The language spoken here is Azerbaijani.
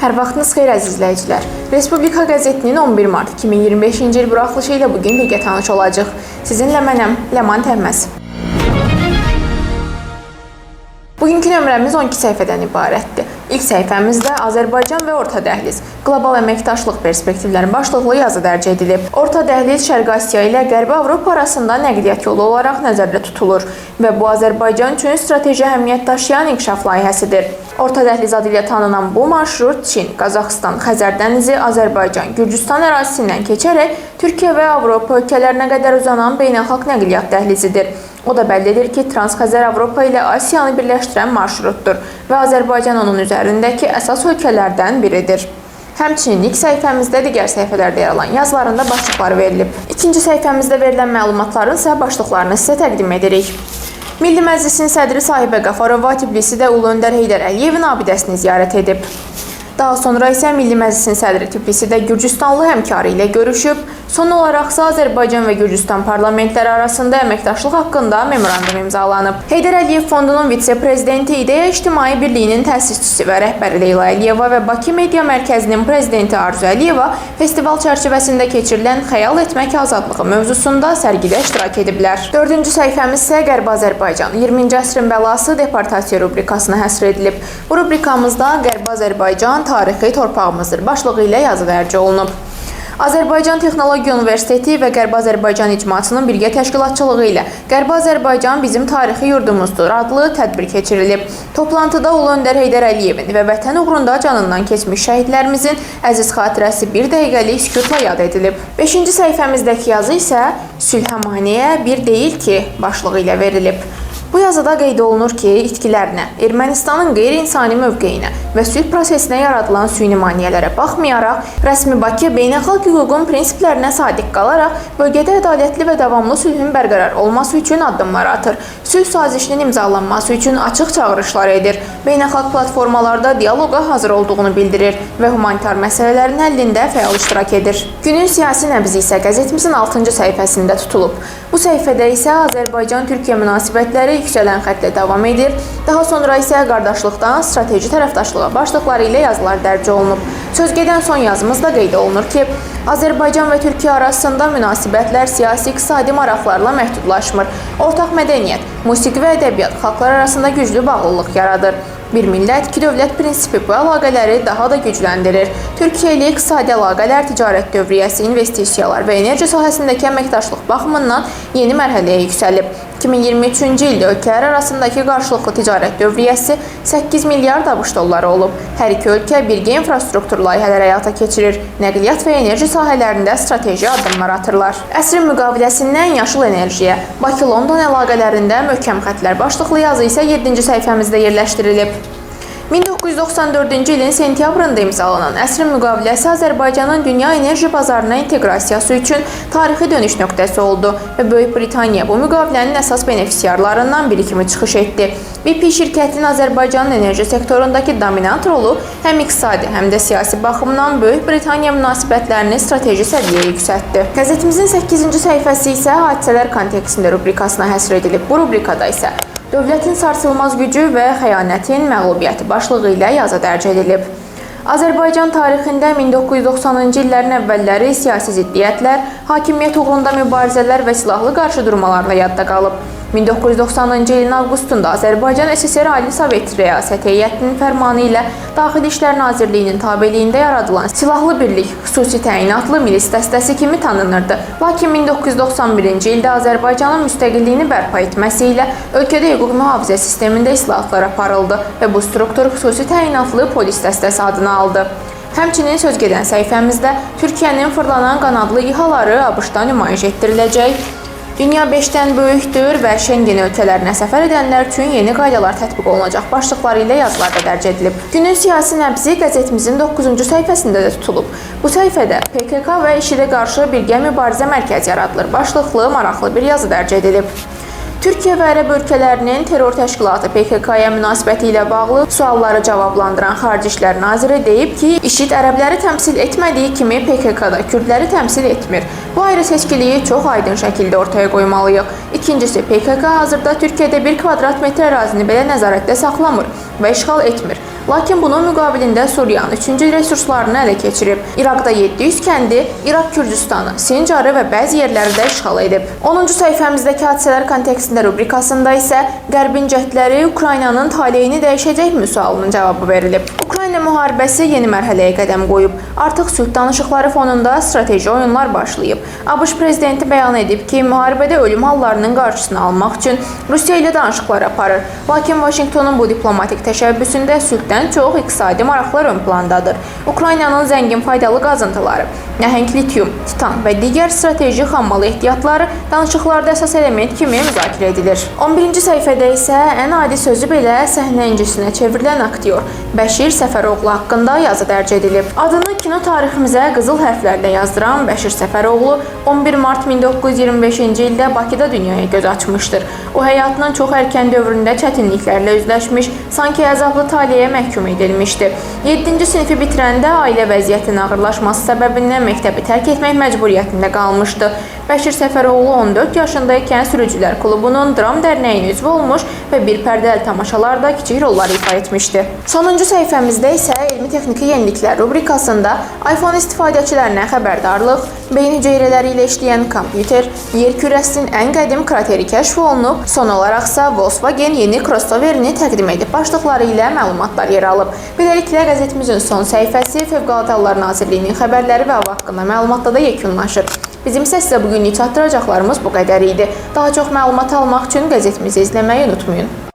Hər vaxtınız xeyir əziz izləyicilər. Respublika qəzetinin 11 mart 2025-ci il buraxılışı ilə bugün birgə tanış olacaq. Sizinlə mənəm Ləman Təhməz. Bugünkü nömrəmiz 12 səhifədən ibarətdir. İlk səhifəmizdə Azərbaycan və Orta Dəhliz, qlobal əməkdaşlıq perspektivləri başlıqlı yazı dərc edilib. Orta Dəhliz Şərqi Asiya ilə Qərbi Avropa arasında nəqliyyat yolu olaraq nəzərdə tutulur və bu Azərbaycan üçün strateji əhəmiyyət daşıyan inkişaf layihəsidir. Orta Dəhliz adı ilə tanınan bu marşrut Çin, Qazaxıstan, Xəzər dənizi, Azərbaycan, Gürcüstan ərazisindən keçərək Türkiyə və Avropa ölkələrinə qədər uzanan beynəlxalq nəqliyyat dəhlizidir. O da bəlli edir ki, Trans-Xəzər Avropa ilə Asiyanı birləşdirən marşrutdur və Azərbaycan onun üzərindəki əsas ölkələrdən biridir. Həmçinin ilk səhifəmizdə digər səhifələrdə yer alan yazılarında başlıqları verilib. İkinci səhifəmizdə verilən məlumatların isə başlıqlarını sizə təqdim edirik. Milli Məclisin sədri Sahibə Qafarova Tbilisidə Ulu Öndər Heydər Əliyevin abidəsini ziyarət edib. Daha sonra isə Milli Məclisin sədri Tbilisidə Gürcüstanlı həmkarı ilə görüşüb, son olaraq isə Azərbaycan və Gürcüstan parlamentləri arasında əməkdaşlıq haqqında memorandum imzalanıb. Heydər Əliyev Fondunun vitse-prezidenti, İdeya İctimai Birliyinin təsisçisi və rəhbəri Leyla Əliyeva və Bakı Media Mərkəzinin prezidenti Arzu Əliyeva festival çərçivəsində keçirilən Xəyal etmək azadlığı mövzusunda sərgidə iştirak ediblər. Dördüncü səhifəmiz isə Qərbi Azərbaycan 20-ci əsrin bəlası deportasiya rubrikasına həsr edilib. Bu rubrikamızda Qərbi Azərbaycan tarixi torpağımızdır başlığı ilə yazı dərc olunub. Azərbaycan Texnologiya Universiteti və Qərbi Azərbaycan İcmasının birgə təşkilatçılığı ilə Qərbi Azərbaycan bizim tarixi yurdumuzdur adlı tədbir keçirilib. Toplantıda Ulu Öndər Heydər Əliyevin və vətən uğrunda canından keçmiş şəhidlərimizin əziz xatirəsi bir dəqiqəlik sükutla yad edilib. 5-ci səhifəmizdəki yazı isə Sülhəmaniyyə bir deyil ki başlığı ilə verilib. Bu yazıda qeyd olunur ki, itkilərinə, Ermənistanın qeyri-insani mövqeyinə və sülh prosesinə yaradılan süni maneələrə baxmayaraq, rəsmi Bakı beynəlxalq hüququn prinsiplərinə sadiq qalaraq bölgədə ədalətli və davamlı sülhün bərqərar olması üçün addımlar atır. Sülh sazişinin imzalanması üçün açıq çağırışlar edir. Beynəlxalq platformalarda dialoqa hazır olduğunu bildirir və humanitar məsələlərin həllində fəal iştirak edir. Günün siyasi nəbzi isə qəzetimizin 6-cı səhifəsində tutulub. Bu səhifədə isə Azərbaycan-Türkiyə münasibətləri yüksələn xətlə davam edir. Daha sonra isə qardaşlıqdan strateji tərəfdaşlığa başlıqları ilə yazılar dərc olunub. Sözgedən son yazımızda qeyd olunur ki, Azərbaycan və Türkiyə arasında münasibətlər siyasi-iqtisadi maraqlarla məhdudlaşmır. Ortaq mədəniyyət, musiqi və ədəbiyyat xalqlar arasında güclü bağlılıq yaradır. Bir millət, iki dövlət prinsipi bu əlaqələri daha da gücləndirir. Türkiyə ilə iqtisadi əlaqələr, ticarət dövriyyəsi, investisiyalar və enerji sahəsindəki əməkdaşlıq baxımından yeni mərhələyə yüksəlib. 2023-cü ildə ölkələr arasındakı qarşılıqlı ticarət dövriyyəsi 8 milyard ABŞ dolları olub. Hər iki ölkə birgə infrastruktur layihələri həyata keçirir. Nəqliyyat və enerji sahələrində strateji addımlar atırlar. Əsrin müqaviləsindən yaşıl enerjiyə, Bakı-London əlaqələrində möhkəm xəttlər başlıqlı yazı isə 7-ci səhifəmizdə yerləşdirilib. 1994-cü ilin sentyabrında imzalanan əsrin müqaviləsi Azərbaycanın dünya enerji bazarına inteqrasiyası üçün tarixi dönüş nöqtəsi oldu və Böyük Britaniya bu müqavilənin əsas benefisiarlarından biri kimi çıxış etdi. BP şirkətinin Azərbaycanın enerji sektorundakı dominant rolu həm iqtisadi, həm də siyasi baxımdan Böyük Britaniya münasibətlərini strateji səviyyəyə yüksəltdi. Qəzetimizin 8-ci səhifəsi isə hadisələr kontekstində rubrikasına həsr edilib. Bu rubrikada isə Dövlətin sarsılmaz gücü və xəyanətin məğlubiyyəti başlığı ilə yazı dərc edilib. Azərbaycan tarixində 1990-cı illərin əvvəlləri siyasi ziddiyyətlər, hakimiyyət uğrunda mübarizələr və silahlı qarşıdurmalarla yadda qalıb. 1990-cı ilin avqustunda Azərbaycan SSR Ali Sovet Rəyasət Heyətinin fərmanı ilə Daxili İşlər Nazirliyinin tabeliyində yaradılan silahlı birlik xüsusi təyinatlı milis dəstəsi kimi tanınırdı. Lakin 1991-ci ildə Azərbaycanın müstəqilliyini bərpa etməsi ilə ölkədə hüquq mühafizə sistemində islahatlar aparıldı və bu struktur xüsusi təyinatlı polis dəstəsi adını aldı. Həmçinin sözgedən səhifəmizdə Türkiyənin fırlanan qanadlı İHAları ABŞ-da nümayiş etdiriləcək. Dünya 5-dən böyükdür və Şengen ölkələrinə səfər edənlər üçün yeni qaydalar tətbiq olunacaq başlıqları ilə yazılarda dərc edilib. Günün siyasi nəbzi qəzetimizin 9-cu səhifəsində də tutulub. Bu səhifədə PKK və IŞİD-ə qarşı birgə mübarizə mərkəzi yaradılır başlıqlı maraqlı bir yazı dərc edilib. Türkiyə və Ərəb ölkələrinin terror təşkilatı PKK-ya münasibəti ilə bağlı sualları cavablandıran Xarici İşlər Naziri deyib ki, IŞİD ərəbləri təmsil etmədiyi kimi PKK-da kürdləri təmsil etmir. Bu ayrı seçkiliyi çox aydın şəkildə ortaya qoymalıyıq. İkincisi, PKK hazırda Türkiyədə 1 kvadrat metr ərazini belə nəzarətdə saxlamır və işğal etmir. Lakin bunun müqabilində Suriyanın 3-cü resurslarını ələ keçirib. İraqda 700 kəndi, İraq Kürdistanı, Sincarı və bəzi yerləri də işğal edib. 10-cu səhifəmizdəki hadisələr kontekstində rubrikasında isə Qərbin cəhdləri Ukraynanın taleyini dəyişəcəkmi sualının cavabı verilib. Ukrayna müharibəsi yeni mərhələyə qədəm qoyub. Artıq sülh danışıqları fonunda strateji oyunlar başlayıb. ABŞ prezidenti bəyan edib ki, müharibədə ölüm hallarının qarşısını almaq üçün Rusiya ilə danışıqlar aparır. Lakin Vaşinqtonun bu diplomatik təşəbbüsündə sülhdən çox iqtisadi maraqlar ön plandadır. Ukraynanın zəngin faydalı qazıntıları, nəhəng lityum, titan və digər strateji xammal ehtiyatları danışıqlarda əsas element kimi müzakirə edilir. 11-ci səhifədə isə ən adi sözü belə səhnə incisinə çevrilən aktyor Bəşir Səfəroğlu haqqında yazı dərc edilib. Adını kino tariximizə qızıl hərflərlə yazdıran Bəşir Səfəroğlu 11 mart 1925-ci ildə Bakıda dünyaya göz açmışdır. O həyatının çox erkən dövründə çətinliklərlə üzləşmiş, sanki əzablı taleyə məhkum edilmişdi. 7-ci sinifi bitirəndə ailə vəziyyətinin ağırlaşması səbəbindən məktəbi tərk etmək məcburiyyətində qalmışdı. Bəşir Səfəroğlu 14 yaşındaykən Sürücülər Klubunun Dram Dərnəyinin üzvü olmuş və bir pərdəli tamaşalarda kiçik rollar ifa etmişdi. Sonuncu səhifəmizdə isə elmi-texniki yeniliklər rubrikasında iPhone istifadəçilərinə xəbərdarlıq, beyin hüceyrələri ilə işləyən kompüter, yer kürəsinin ən qədim krateri kəşf olunub, son olaraqsa Volkswagen yeni crossoverini təqdim edib başlıqları ilə məlumatlar yer alıb. Beləliklə, qəzetimizin son səhifəsi Fövqəladə Hallar Nazirliyinin xəbərləri və hava haqqında məlumatla da yekunlaşır. Bizim isə sizə bugünlük çatdıracaqlarımız bu qədər idi. Daha çox məlumat almaq üçün qəzetimizi izləməyi unutmayın.